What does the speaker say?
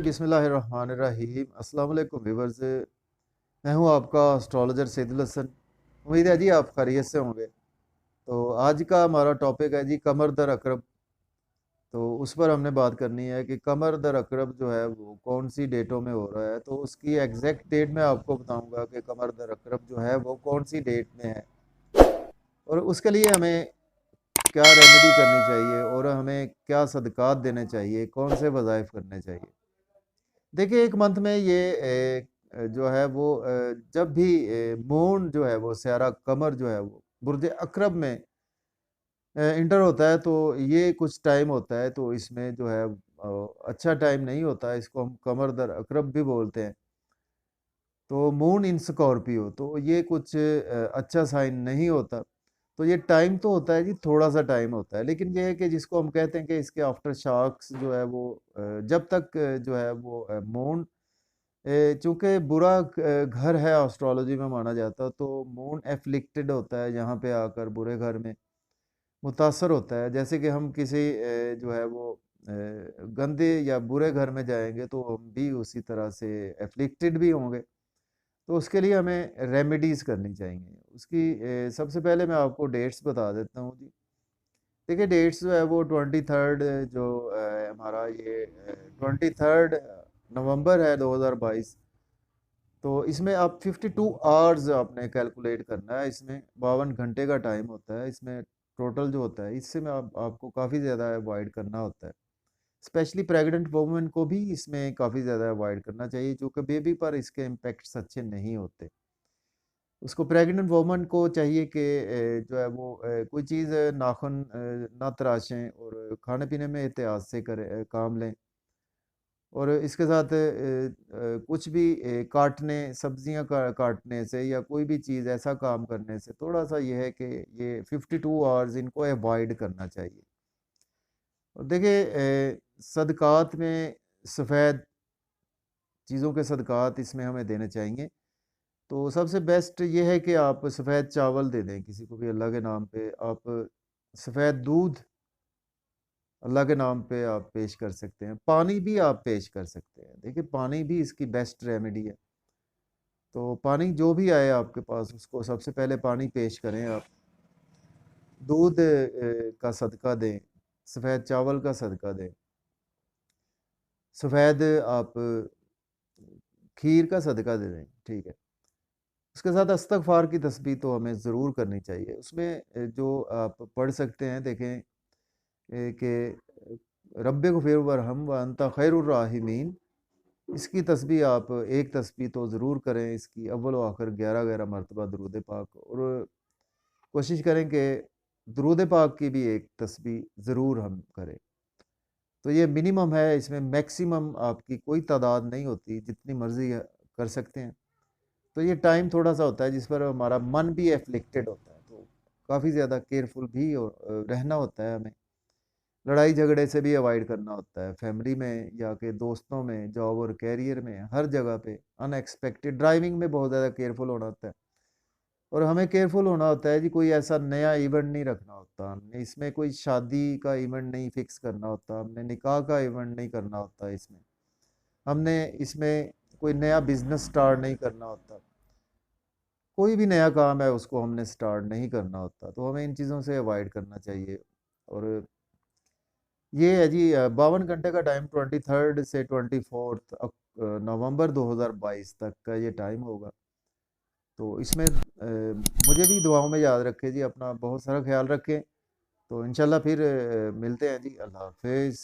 बिस्मिल्लाहिर्रहमानिर्रहीम। अस्सलाम वालेकुम व्यूअर्स, मैं हूं आपका एस्ट्रोलॉजर सैदुल हसन। उम्मीद है जी आप खैरियत से होंगे। तो आज का हमारा टॉपिक है जी कमर दर अकरब। तो उस पर हमने बात करनी है कि कमर दर अकरब जो है वो कौन सी डेटों में हो रहा है। तो उसकी एग्जैक्ट डेट मैं आपको बताऊंगा कि कमर दर अकरब जो है वो कौन सी डेट में है, और उसके लिए हमें क्या रेमेडी करनी चाहिए और हमें क्या सदकात देने चाहिए, कौन से वज़ाइफ करने चाहिए। देखिए, एक मंथ में ये जो है वो जब भी मून जो है वो स्यारा कमर जो है वो बुर्ज अकरब में इंटर होता है, तो ये कुछ टाइम होता है। तो इसमें जो है अच्छा टाइम नहीं होता है, इसको हम कमर दर अकरब भी बोलते हैं। तो मून इन स्कॉर्पियो, तो ये कुछ अच्छा साइन नहीं होता। तो ये टाइम तो होता है जी, थोड़ा सा टाइम होता है, लेकिन ये है कि जिसको हम कहते हैं कि इसके आफ्टर शॉक्स जो है वो जब तक जो है वो मून चूंकि बुरा घर है एस्ट्रोलॉजी में माना जाता है, तो मून एफ्लिक्टेड होता है यहाँ पे आकर बुरे घर में मुतासर होता है। जैसे कि हम किसी जो है वो गंदे या बुरे घर में जाएंगे तो हम भी उसी तरह से एफ्लिक्टेड भी होंगे। तो उसके लिए हमें रेमेडीज़ करनी चाहिए। उसकी सबसे पहले मैं आपको डेट्स बता देता हूँ जी। देखिए, डेट्स जो है वो 23 जो हमारा ये 23 नवंबर है 2022। तो इसमें आप 52 आवर्स आपने कैलकुलेट करना है। इसमें 52 घंटे का टाइम होता है इसमें टोटल जो होता है। इससे में आपको काफ़ी ज़्यादा अवॉइड करना होता है। स्पेशली प्रेग्नेंट वुमेन को भी इसमें काफ़ी ज़्यादा अवॉइड करना चाहिए, क्योंकि बेबी पर इसके इम्पेक्ट्स अच्छे नहीं होते। उसको प्रेग्नेंट वुमन को चाहिए कि जो है वो कोई चीज़ नाखून ना तराशें और खाने पीने में एहतियात से करें, काम लें। और इसके साथ कुछ भी काटने सब्जियां काटने से या कोई भी चीज़ ऐसा काम करने से थोड़ा सा ये है कि ये 52 आवर्स इनको अवॉइड करना चाहिए। और देखिए, सदकात में सफ़ेद चीज़ों के सदकात इसमें हमें देने चाहिए। तो सबसे बेस्ट ये है कि आप सफ़ेद चावल दे दें किसी को भी अल्लाह के नाम पे। आप सफ़ेद दूध अल्लाह के नाम पे आप पेश कर सकते हैं। पानी भी आप पेश कर सकते हैं। देखिए, पानी भी इसकी बेस्ट रेमेडी है। तो पानी जो भी आए आपके पास उसको सबसे पहले पानी पेश करें आप। दूध का सदका दें, सफ़ेद चावल का सदका दें, सफ़ेद आप खीर का सदका दे दें, ठीक है। उसके साथ इस्तग़फ़ार की तस्बीह तो हमें ज़रूर करनी चाहिए। उसमें जो आप पढ़ सकते हैं, देखें कि रब्बिग़फ़िर वरहम व अंता खैरुर राहिमीन। इसकी तस्बीह आप एक तस्बीह तो ज़रूर करें। इसकी अव्वल व आखिर 11-11 मरतबा दरूद पाक, और कोशिश करें कि दरूद पाक की भी एक तस्बीह ज़रूर हम करें। तो ये मिनिमम है, इसमें मैक्सिमम आपकी कोई तादाद नहीं होती, जितनी मर्ज़ी कर सकते हैं। तो ये टाइम थोड़ा सा होता है जिस पर हमारा मन भी एफ्लिक्टेड होता है, तो काफ़ी ज़्यादा केयरफुल भी रहना होता है हमें। लड़ाई झगड़े से भी अवॉइड करना होता है, फैमिली में या के दोस्तों में, जॉब और कैरियर में, हर जगह पे अनएक्सपेक्टेड। ड्राइविंग में बहुत ज़्यादा केयरफुल होना होता है, और हमें केयरफुल होना होता है जी। कोई ऐसा नया इवेंट नहीं रखना होता हमने इसमें, कोई शादी का इवेंट नहीं फिक्स करना होता हमने, निकाह का इवेंट नहीं करना होता इसमें हमने, इसमें कोई नया बिजनेस स्टार्ट नहीं करना होता। कोई भी नया काम है उसको हमने स्टार्ट नहीं करना होता। तो हमें इन चीज़ों से अवॉइड करना चाहिए। और ये है जी 52 घंटे का टाइम, 23 से 24 नवंबर 2022 तक का ये टाइम होगा। तो इसमें मुझे भी दुआओं में याद रखें जी, अपना बहुत सारा ख्याल रखें। तो इंशाल्लाह फिर मिलते हैं जी। अल्लाह हाफिज़।